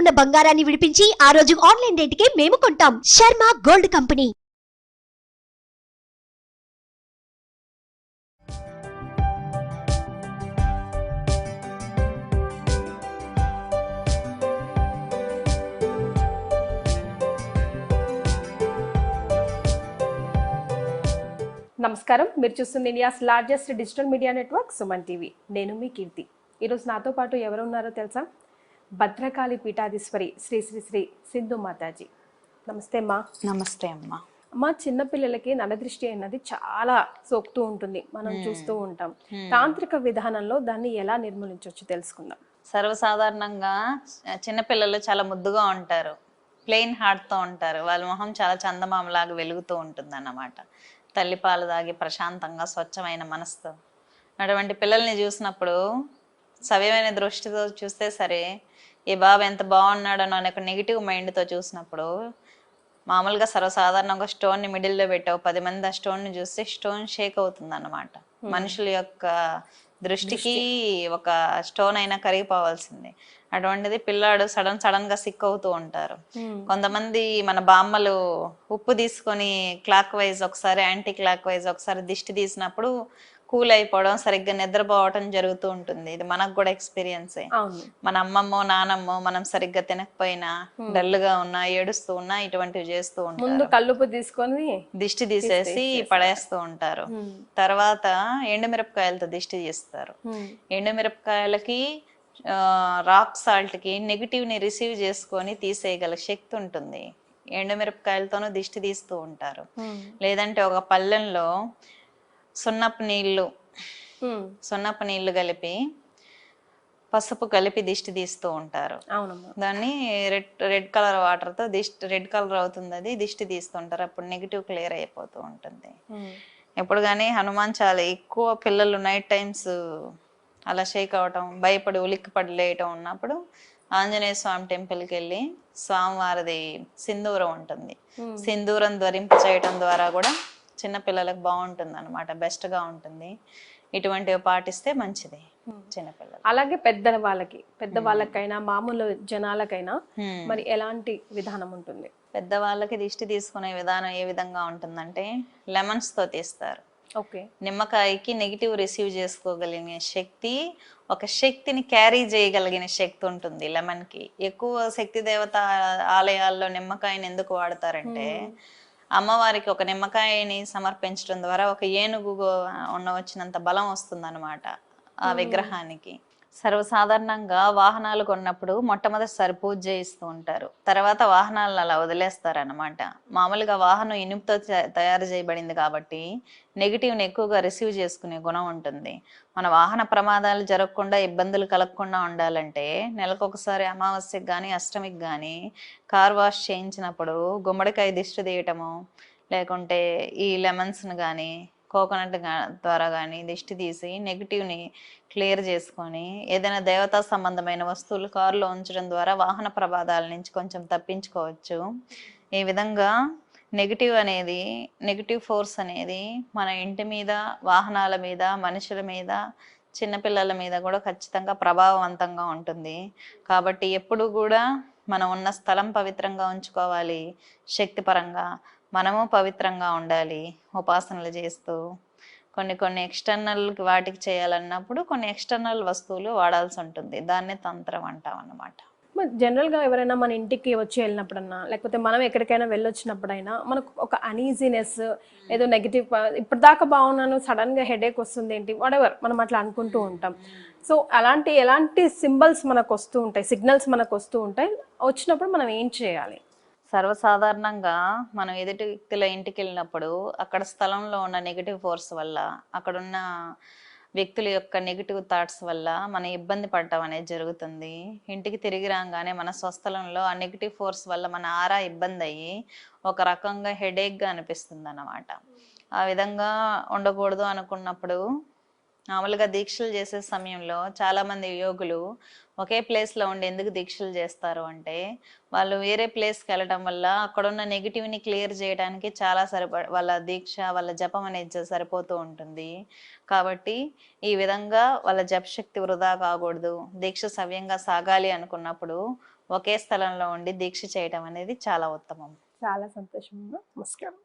ఉన్న బంగారాన్ని విడిపించి ఆ రోజు ఆన్లైన్ రేటుకే మేము కొంటాం. Sharma gold company. నమస్కారం, మీరు చూస్తుంది India's largest digital media network Suman TV. నేను మీ కీర్తి. ఈరోజు నాతో పాటు ఎవరు ఉన్నారో తెలుసా? భద్రకాళి పీఠాధీశ్వరి శ్రీ శ్రీ శ్రీ సింధు మాతాజీ. నమస్తే అమ్మా. నమస్తే అమ్మా. అమ్మ, చిన్నపిల్లలకి నరదృష్టి అన్నది చాలా సోకుతూ ఉంటుంది, మనం చూస్తూ ఉంటాం. తాంత్రిక విధానంలో దాన్ని ఎలా నిర్మూలించవచ్చు తెలుసుకుందాం. సర్వసాధారణంగా చిన్నపిల్లలు చాలా ముద్దుగా ఉంటారు, ప్లెయిన్ హార్ట్తో ఉంటారు. వాళ్ళ మొహం చాలా చందమామలాగా వెలుగుతూ ఉంటుంది అన్నమాట. తల్లిపాలు దాగి ప్రశాంతంగా స్వచ్ఛమైన మనసుతో అటువంటి పిల్లల్ని చూసినప్పుడు సవ్యమైన దృష్టితో చూస్తే సరే, ఈ బాబు ఎంత బాగున్నాడనో అనే ఒక నెగిటివ్ మైండ్తో చూసినప్పుడు, మామూలుగా సర్వసాధారణంగా స్టోన్ని మిడిల్లో పెట్టావు 10 మంది ఆ స్టోన్ని చూస్తే స్టోన్ షేక్ అవుతుంది అన్నమాట. మనుషుల యొక్క దృష్టికి ఒక స్టోన్ అయినా కరిగిపోవాల్సిందే. అటువంటిది పిల్లాడు సడన్ గా సిక్ అవుతూ ఉంటారు. కొంతమంది మన బామ్మలు ఉప్పు తీసుకొని క్లాక్ వైజ్ ఒకసారి, యాంటీ క్లాక్ వైజ్ ఒకసారి దిష్టి తీసినప్పుడు కూల్ అయిపోవడం, సరిగ్గా నిద్రపోవడం జరుగుతూ ఉంటుంది. ఇది మనకు కూడా ఎక్స్పీరియన్సే. మన అమ్మమ్మో నానమ్మో మనం సరిగ్గా తినకపోయినా, డల్గా ఉన్నా, ఏడుస్తూ ఉన్నా ఇటువంటివి చేస్తూ ఉంటారు. కల్లుపు తీసుకొని దిష్టి తీసేసి పడేస్తూ ఉంటారు. తర్వాత ఎండుమిరపకాయలతో దిష్టి తీస్తారు. ఎండుమిరపకాయలకి రాక్ సాల్ట్ కి నెగిటివ్ ని రిసీవ్ చేసుకొని తీసేయగల శక్తి ఉంటుంది. ఎండుమిరపకాయలతోనూ దిష్టి తీస్తూ ఉంటారు. లేదంటే ఒక పళ్ళెంలో సున్నపు నీళ్లు కలిపి పసుపు కలిపి దిష్టి తీస్తూ ఉంటారు. దాన్ని రెడ్ కలర్ వాటర్ తో రెడ్ కలర్ అవుతుంది, అది దిష్టి తీస్తుంటారు. అప్పుడు నెగిటివ్ క్లియర్ అయిపోతూ ఉంటుంది. ఎప్పుడు కానీ హనుమాన్ చాలా ఎక్కువ పిల్లలు నైట్ టైమ్స్ అలా షేక్ అవటం, భయపడి ఉలిక్కిపడి లేయటం ఉన్నప్పుడు ఆంజనేయ స్వామి టెంపుల్కి వెళ్ళి స్వామివారిది సింధూరం ఉంటుంది, సింధూరం ధరింప చేయటం ద్వారా కూడా చిన్నపిల్లలకు బాగుంటుంది అనమాట, బెస్ట్ గా ఉంటుంది. ఇటువంటివి పాటిస్తే మంచిది చిన్నపిల్లలు. అలాగే పెద్దవాళ్ళకైనా మామూలు జనాలకైనా మరి ఎలాంటి విధానం ఉంటుంది? పెద్దవాళ్ళకి దిష్టి తీసుకునే విధానం ఏ విధంగా ఉంటుందంటే, లెమన్స్ తో తీస్తారు. నిమ్మకాయకి నెగిటివ్ రిసీవ్ చేసుకోగలిగిన శక్తి, ఒక శక్తిని క్యారీ చేయగలిగిన శక్తి ఉంటుంది లెమన్ కి. ఎక్కువ శక్తి దేవత ఆలయాల్లో నిమ్మకాయని ఎందుకు వాడతారంటే, అమ్మవారికి ఒక నిమ్మకాయని సమర్పించడం ద్వారా ఒక ఏనుగు వచ్చినంత బలం వస్తుంది అనమాట ఆ విగ్రహానికి. సర్వసాధారణంగా వాహనాలు కొన్నప్పుడు మొట్టమొదటిసారి పూజ చేయిస్తూ ఉంటారు, తర్వాత వాహనాలను అలా వదిలేస్తారనమాట. మామూలుగా వాహనం ఇనుముతో తయారు చేయబడింది కాబట్టి నెగిటివ్ని ఎక్కువగా రిసీవ్ చేసుకునే గుణం ఉంటుంది. మన వాహన ప్రమాదాలు జరగకుండా, ఇబ్బందులు కలగకుండా ఉండాలంటే నెలకొకసారి అమావాస్యకి కానీ అష్టమికి కానీ కార్ వాష్ చేయించినప్పుడు గుమ్మడికాయ దిష్టి తీయటము, లేకుంటే ఈ లెమన్స్ని కానీ కోకోనట్ ద్వారా కానీ దిష్టి తీసి నెగిటివ్ని క్లియర్ చేసుకొని, ఏదైనా దేవతా సంబంధమైన వస్తువులు కారులో ఉంచడం ద్వారా వాహన ప్రమాదాల నుంచి కొంచెం తప్పించుకోవచ్చు. ఈ విధంగా నెగిటివ్ ఫోర్స్ అనేది మన ఇంటి మీద, వాహనాల మీద, మనుషుల మీద, చిన్నపిల్లల మీద కూడా ఖచ్చితంగా ప్రభావవంతంగా ఉంటుంది. కాబట్టి ఎప్పుడు కూడా మనం ఉన్న స్థలం పవిత్రంగా ఉంచుకోవాలి, శక్తిపరంగా మనము పవిత్రంగా ఉండాలి. ఉపాసనలు చేస్తూ కొన్ని ఎక్స్టర్నల్ వాటికి చేయాలన్నప్పుడు కొన్ని ఎక్స్టర్నల్ వస్తువులు వాడాల్సి ఉంటుంది. దాన్నే తంత్రం అంటాం అన్నమాట. జనరల్గా ఎవరైనా మన ఇంటికి వచ్చి వెళ్ళినప్పుడన్నా, లేకపోతే మనం ఎక్కడికైనా వెళ్ళొచ్చినప్పుడైనా మనకు ఒక అనీజీనెస్, ఏదో నెగిటివ్, ఇప్పటిదాకా బాగున్నాను సడన్గా హెడేక్ వస్తుంది ఏంటి, వాటెవర్ మనం అట్లా అనుకుంటూ ఉంటాం. సో ఎలాంటి సింబల్స్ మనకు వస్తూ ఉంటాయి, సిగ్నల్స్ మనకు వస్తూ ఉంటాయి, వచ్చినప్పుడు మనం ఏం చేయాలి? సర్వసాధారణంగా మనం ఎదుటి వ్యక్తుల ఇంటికి వెళ్ళినప్పుడు అక్కడ స్థలంలో ఉన్న నెగిటివ్ ఫోర్స్ వల్ల, అక్కడున్న వ్యక్తుల యొక్క నెగిటివ్ థాట్స్ వల్ల మన ఇబ్బంది పడటం అనేది జరుగుతుంది. ఇంటికి తిరిగి రాగానే మన స్వస్థలంలో ఆ నెగిటివ్ ఫోర్స్ వల్ల మన ఆరా ఇబ్బంది అయ్యి ఒక రకంగా హెడేక్గా అనిపిస్తుంది అన్నమాట. ఆ విధంగా ఉండకూడదు అనుకున్నప్పుడు మామూలుగా దీక్షలు చేసే సమయంలో చాలా మంది యోగులు ఒకే ప్లేస్ లో ఉండి ఎందుకు దీక్షలు చేస్తారు అంటే, వాళ్ళు వేరే ప్లేస్కి వెళ్ళడం వల్ల అక్కడున్న నెగిటివ్ని క్లియర్ చేయడానికి చాలా వాళ్ళ దీక్ష వాళ్ళ జపం అనేది సరిపోతూ ఉంటుంది. కాబట్టి ఈ విధంగా వాళ్ళ జపశక్తి వృధా కాకూడదు, దీక్ష సవ్యంగా సాగాలి అనుకున్నప్పుడు ఒకే స్థలంలో ఉండి దీక్ష చేయడం అనేది చాలా ఉత్తమం. చాలా సంతోషం. నమస్కారం.